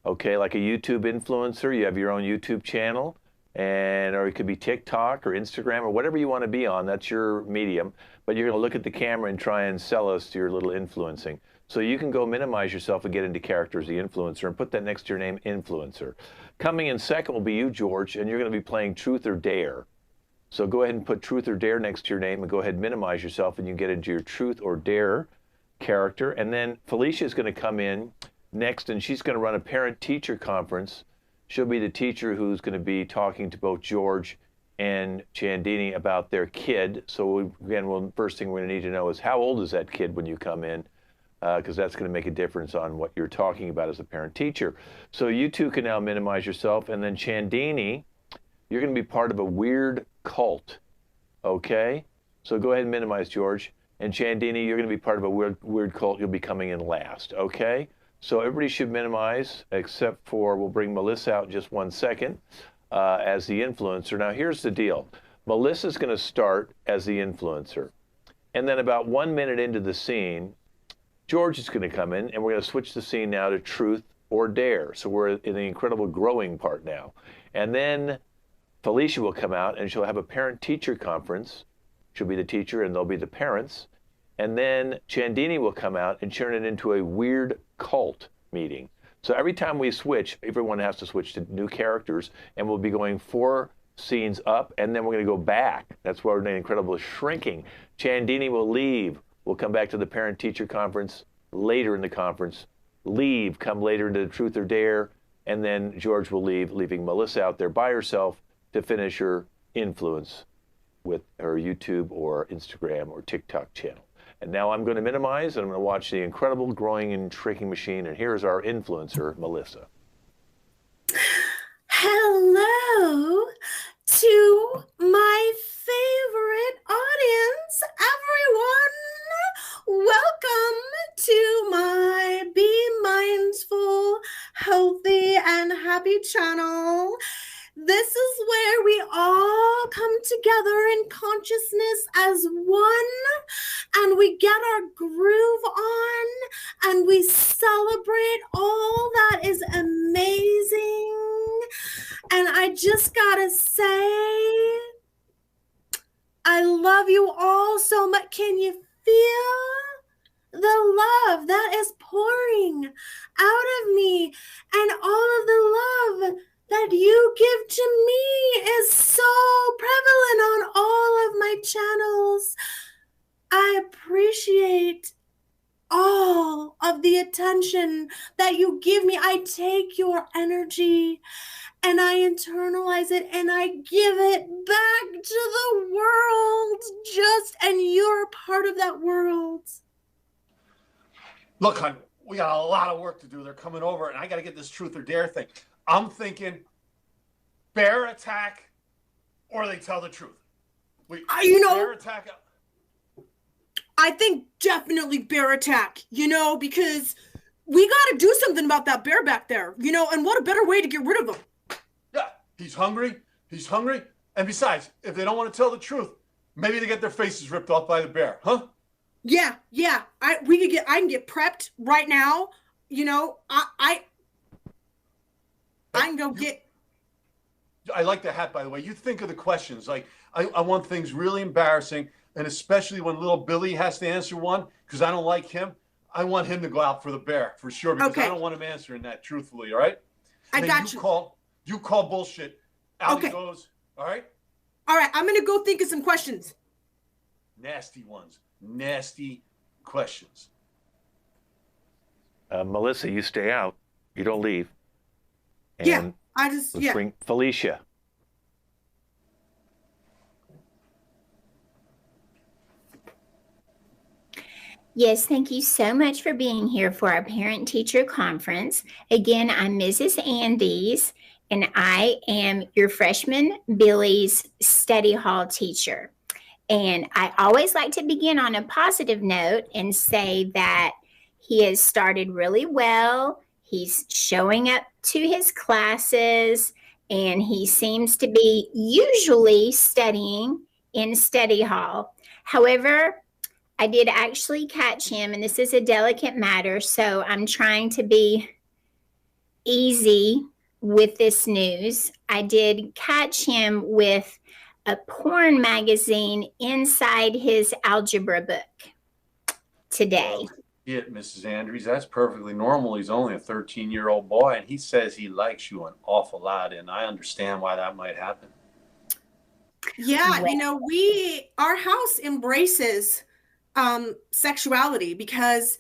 Okay, like a YouTube influencer. You have your own YouTube channel, or it could be TikTok or Instagram or whatever you want to be on. That's your medium. But you're going to look at the camera and try and sell us your little influencing. So you can go minimize yourself and get into character as the influencer and put that next to your name, influencer. Coming in second will be you, George, and you're going to be playing Truth or Dare. So go ahead and put Truth or Dare next to your name and go ahead and minimize yourself, and you can get into your Truth or Dare character. And then Felicia is going to come in next, and she's going to run a parent-teacher conference. She'll be the teacher who's going to be talking to both George and Chandini about their kid. So again, first thing we're going to need to know is how old is that kid when you come in, because that's going to make a difference on what you're talking about as a parent-teacher. So you two can now minimize yourself, and then Chandini, you're going to be part of a weird cult, okay? So go ahead and minimize George. And Chandini, you're going to be part of a weird cult. You'll be coming in last, okay? So everybody should minimize, except for, we'll bring Melissa out in just 1 second as the influencer. Now here's the deal. Melissa's going to start as the influencer. And then about 1 minute into the scene, George is going to come in, and we're going to switch the scene now to Truth or Dare. So we're in the incredible growing part now. And then Felicia will come out, and she'll have a parent-teacher conference. She'll be the teacher, and they'll be the parents. And then Chandini will come out and turn it into a weird cult meeting. So every time we switch, everyone has to switch to new characters, and we'll be going 4 scenes up, and then we're going to go back. That's why we're doing incredible shrinking. Chandini will leave. We'll come back to the parent-teacher conference later in the conference. Leave, come later into the Truth or Dare, and then George will leave, leaving Melissa out there by herself to finish her influence with her YouTube or Instagram or TikTok channel. And now I'm going to minimize, and I'm going to watch the incredible growing and shrinking machine. And here's our influencer, Melissa. Hello to my favorite audience, everyone. Welcome to my Be Mindful, Healthy, and Happy channel. This is where we all come together in consciousness as one, and we get our groove on, and we celebrate all that is amazing. And I just gotta say, I love you all so much. Can you feel the love that is pouring out of me, and all of the love that you give to me is so prevalent on all of my channels. I appreciate all of the attention that you give me. I take your energy and I internalize it and I give it back to the world, and you're part of that world. Look, hon, we got a lot of work to do. They're coming over, and I got to get this Truth or Dare thing. I'm thinking bear attack, or they tell the truth. Bear attack. I think definitely bear attack, because we got to do something about that bear back there, and what a better way to get rid of him. Yeah, he's hungry. And besides, if they don't want to tell the truth, maybe they get their faces ripped off by the bear, huh? Yeah. I can get prepped right now. I can go get. I like the hat, by the way. You think of the questions. Like, I want things really embarrassing, and especially when little Billy has to answer one, because I don't like him. I want him to go out for the bear, for sure, because I don't want him answering that truthfully, all right? I got you. You call bullshit. Out he goes, all right? All right, I'm going to go think of some questions. Nasty ones. Nasty questions. Melissa, you stay out. You don't leave. And yeah. Let's bring Felicia. Yes, thank you so much for being here for our parent-teacher conference. Again, I'm Mrs. Andes, and I am your freshman Billy's study hall teacher. And I always like to begin on a positive note and say that he has started really well. He's showing up to his classes, and he seems to be usually studying in study hall. However, I did actually catch him, and this is a delicate matter, so I'm trying to be easy with this news. I did catch him with a porn magazine inside his algebra book today. Well, yeah, Mrs. Andrews, that's perfectly normal. He's only a 13-year-old boy, and he says he likes you an awful lot, and I understand why that might happen. Yeah, our house embraces sexuality because,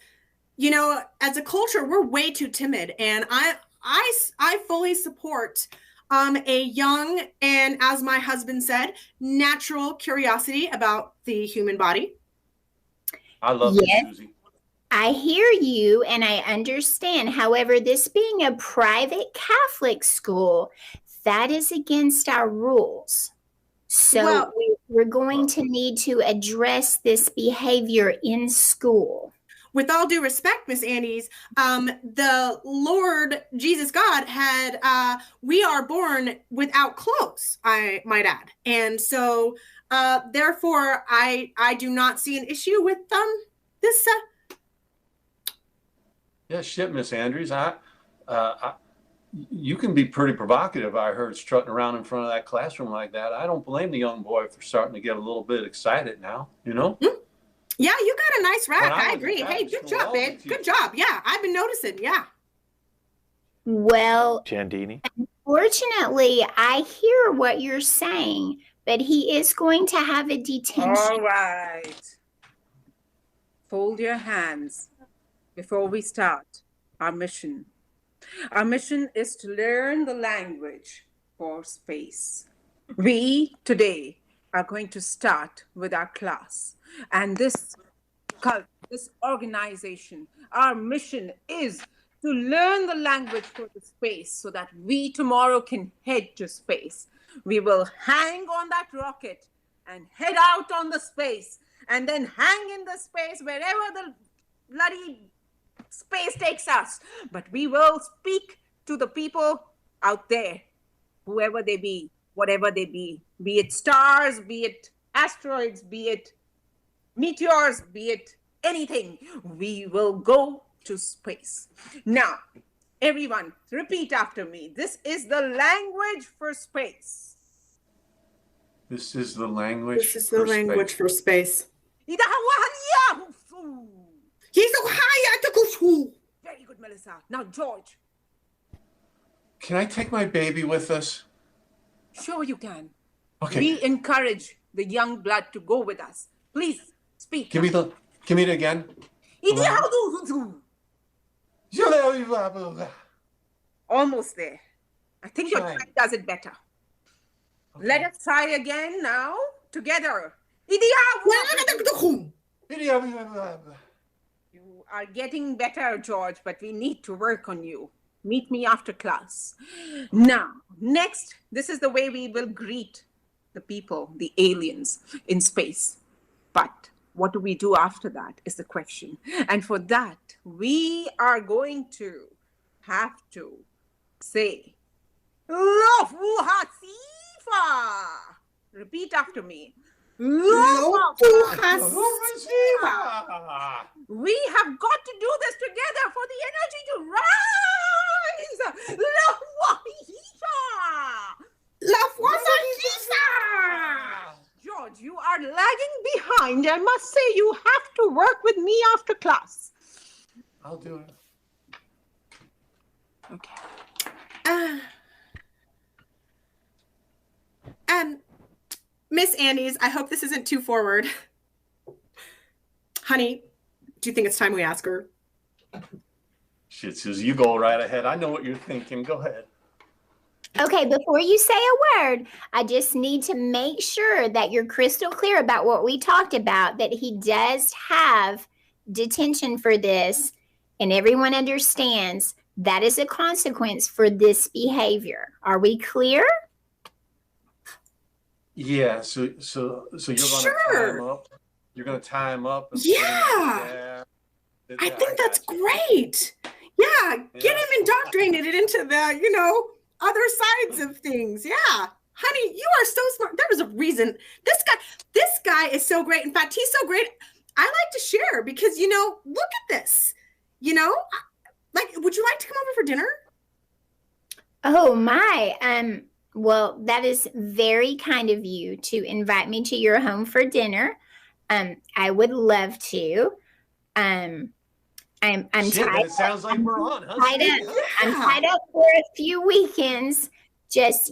as a culture, we're way too timid, and I fully support a young and, as my husband said, natural curiosity about the human body. I love you, Susie. I hear you and I understand. However, this being a private Catholic school, that is against our rules. So we're going to need to address this behavior in school. With all due respect, Miss Andes, the Lord Jesus God had, we are born without clothes, I might add. And so, therefore, I do not see an issue with this. Yeah, shit, Miss Andrews. You can be pretty provocative, I heard, strutting around in front of that classroom like that. I don't blame the young boy for starting to get a little bit excited now, Mm-hmm. Yeah, you got a nice rack. I agree. Hey, good job, babe. Good job. Yeah, I've been noticing. Yeah. Well, Chandini? Unfortunately, I hear what you're saying, but he is going to have a detention. All right. Fold your hands before we start our mission. Our mission is to learn the language for space. We today are going to start with our class. And this organization, our mission is to learn the language for the space so that we tomorrow can head to space. We will hang on that rocket and head out on the space and then hang in the space wherever the bloody space takes us. But we will speak to the people out there, whoever they be, whatever they be it stars, be it asteroids, be it meteors, be it anything, we will go to space. Now, everyone, repeat after me. This is the language for space. This is the language for space. Very good, Melissa. Now, George. Can I take my baby with us? Sure you can. Okay. We encourage the young blood to go with us. Please speak. Give me it again. Almost there. I think your friend does it better. Okay. Let us try again now. Together. You are getting better, George, but we need to work on you. Meet me after class. Now, next, this is the way we will greet the people, the aliens in space. But what do we do after that is the question. And for that, we are going to have to say, repeat after me. We have got to do this together for the energy to rise. George, you are lagging behind. I must say you have to work with me after class. I'll do it. Okay. Miss Andes, I hope this isn't too forward. Honey, do you think it's time we ask her? Shit, Susie, you go right ahead. I know what you're thinking. Go ahead. Okay, before you say a word, I just need to make sure that you're crystal clear about what we talked about, that he does have detention for this, and everyone understands That is a consequence for this behavior. Are we clear? Yeah, so you're gonna tie him up. You're gonna tie him up and put him in the chair. I think that's great. Yeah, get him indoctrinated into the, other sides of things. Yeah. Honey, you are so smart. There was a reason. This guy is so great. In fact, he's so great. I like to share because, look at this. Would you like to come over for dinner? Oh my. Well, that is very kind of you to invite me to your home for dinner. I would love to. I'm Shit, tied. It sounds like we're on, huh? I'm tied up for a few weekends. Just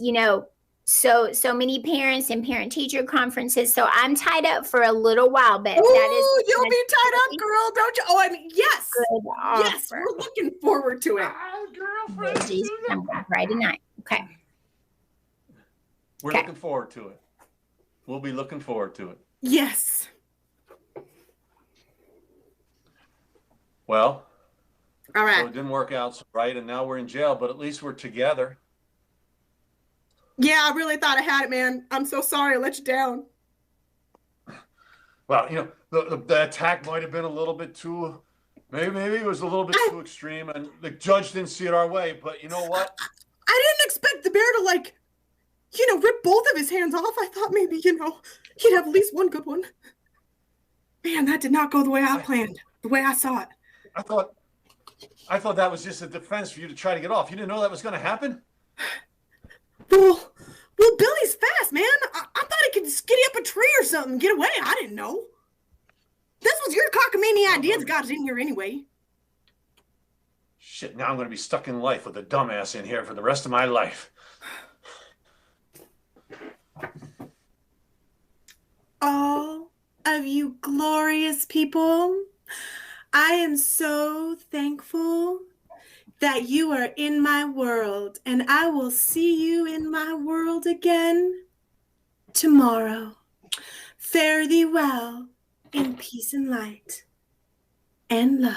so many parents and parent-teacher conferences. So I'm tied up for a little while, but Ooh, that is. You'll be tied up, girl, don't you? Oh, I mean, yes. Good Yes, offer. we're looking forward to it. Jeez, I'm back right tonight. Okay. We're looking forward to it. We'll be looking forward to it. Yes. Well, all right. So it didn't work out right, and now we're in jail, but at least we're together. Yeah, I really thought I had it, man. I'm so sorry I let you down. Well, the attack might have been a little bit too, maybe it was a little bit too extreme, and the judge didn't see it our way, but you know what? I didn't expect the bear to, rip both of his hands off. I thought maybe, he'd have at least one good one. Man, that did not go the way I planned, the way I saw it. I thought that was just a defense for you to try to get off. You didn't know that was going to happen? Well, Billy's fast, man. I thought he could skiddy up a tree or something and get away. I didn't know. This was your cockamamie idea that got us in here anyway. Shit, now I'm going to be stuck in life with a dumbass in here for the rest of my life. All of you glorious people, I am so thankful that you are in my world, and I will see you in my world again tomorrow. Fare thee well in peace and light and love.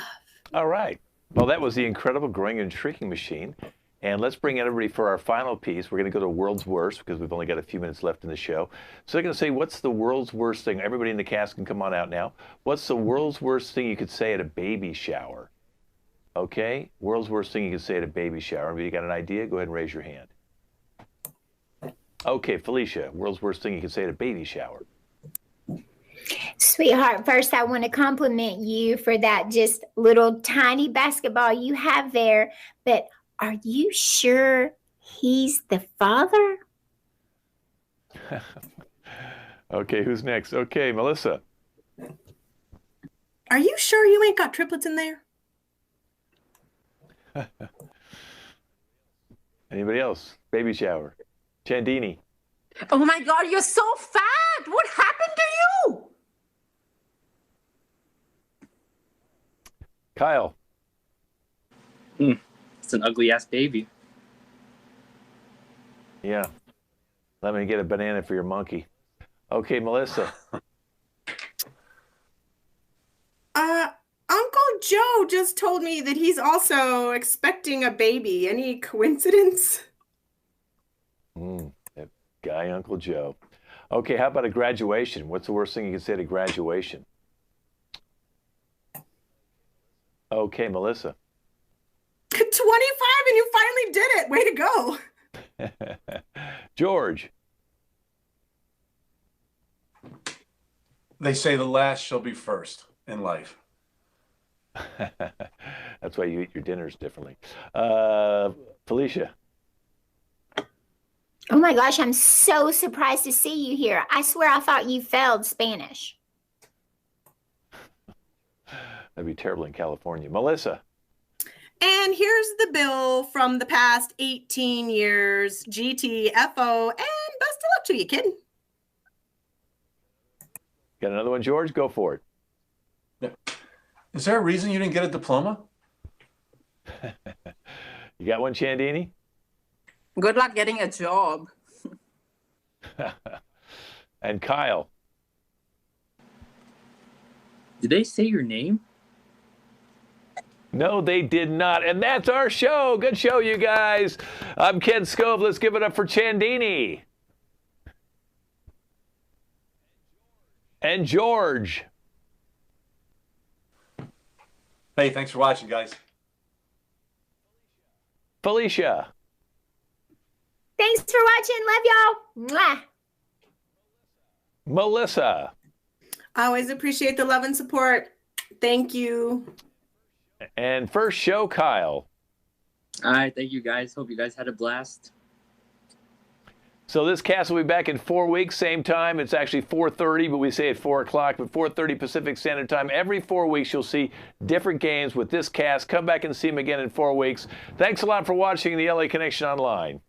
All right. Well, that was the incredible growing and shrinking machine. And let's bring in everybody for our final piece. We're going to go to world's worst because we've only got a few minutes left in the show. So they're going to say, what's the world's worst thing? Everybody in the cast can come on out now. What's the world's worst thing you could say at a baby shower? Okay, world's worst thing you could say at a baby shower. If you got an idea, go ahead and raise your hand. Okay, Felicia, world's worst thing you could say at a baby shower. Sweetheart, first I want to compliment you for that just little tiny basketball you have there. But are you sure he's the father? Okay, who's next? Okay, Melissa. Are you sure you ain't got triplets in there? Anybody else? Baby shower. Chandini. Oh my God, you're so fat. What happened to you? Kyle. It's an ugly ass baby. Yeah. Let me get a banana for your monkey. Okay, Melissa. Uncle Joe just told me that he's also expecting a baby. Any coincidence? That guy, Uncle Joe. Okay, how about a graduation? What's the worst thing you can say at a graduation? Okay, Melissa. 25 and you finally did it. Way to go. George. They say the last shall be first in life. That's why you eat your dinners differently. Felicia. Oh my gosh, I'm so surprised to see you here. I swear I thought you failed Spanish. That'd be terrible in California. Melissa. And here's the bill from the past 18 years. GTFO, and best of luck to you, kid. Got another one, George? Go for it. Yeah. Is there a reason you didn't get a diploma? You got one, Chandini? Good luck getting a job. And Kyle. Did they say your name? No, they did not. And that's our show. Good show, you guys. I'm Ken Scobe. Let's give it up for Chandini. And George. Hey, thanks for watching, guys. Felicia. Thanks for watching. Love y'all. Mwah. Melissa. I always appreciate the love and support. Thank you. And first show, Kyle. All right, thank you guys. Hope you guys had a blast. So this cast will be back in 4 weeks, same time. It's actually 4:30, but we say at 4 o'clock, but 4:30 Pacific Standard Time. Every 4 weeks, you'll see different games with this cast. Come back and see them again in 4 weeks. Thanks a lot for watching the LA Connection Online.